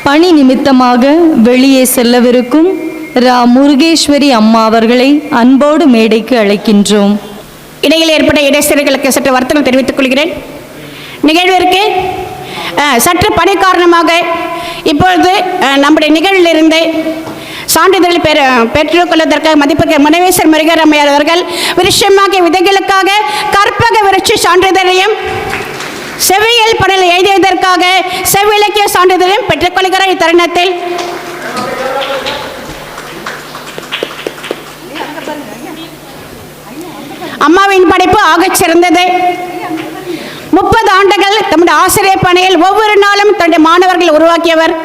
பணி நிமித்தமாக வெளியே செல்லவிருக்கும் ரா முருகேஸ்வரி அம்மா அவர்களை அன்போடு மேடைக்கு அழைக்கின்றோம். இடையில் ஏற்பட்ட இடைச்சல்களுக்கு சற்று வருத்தங்கள் தெரிவித்துக் கொள்கிறேன். நிகழ்விற்கு சற்று பணி காரணமாக இப்பொழுது நம்முடைய நிகழ்விலிருந்து சான்றிதழ் பெற்றுக்கொள்வதற்காக மதிப்பிற்கு முனைவேசர் முருகர் அம்மையார் அவர்கள் விருட்சமாகிய விதைகளுக்காக கற்பக விருட்ச சான்றிதழையும் செவ்வியல் பணியில் எழுதியதற்காக செவ்விலக்கிய சான்றிதழையும் பெற்றுக்கொள்கிற இத்தருணத்தில் அம்மாவின் படைப்பு ஆகச் சிறந்தது. 30 ஆண்டுகள் தம்முடைய ஆசிரியர் பணியில் ஒவ்வொரு நாளும் தன்னுடைய மாணவர்கள் உருவாக்கியவர்.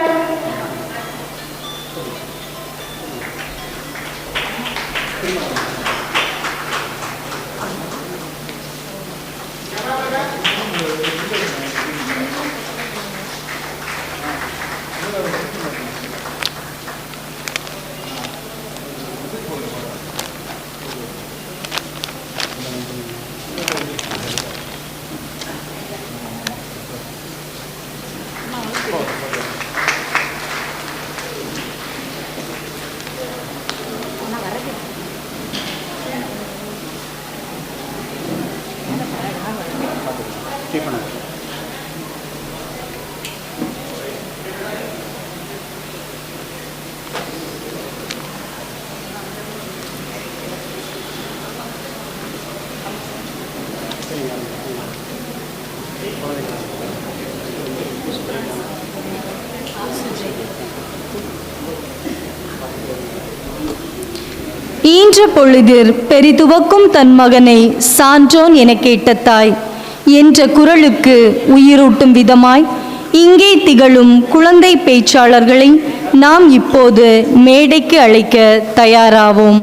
ஈன்ற பொழுதிற் பெரிதுவக்கும் தன் மகனை சான்றோன் என கேட்ட தாய் என்ற குரலுக்கு உயிரூட்டும் விதமாய் இங்கே திகழும் குழந்தை பேச்சாளர்களை நாம் இப்போது மேடைக்கு அழைக்க தயாராவோம்.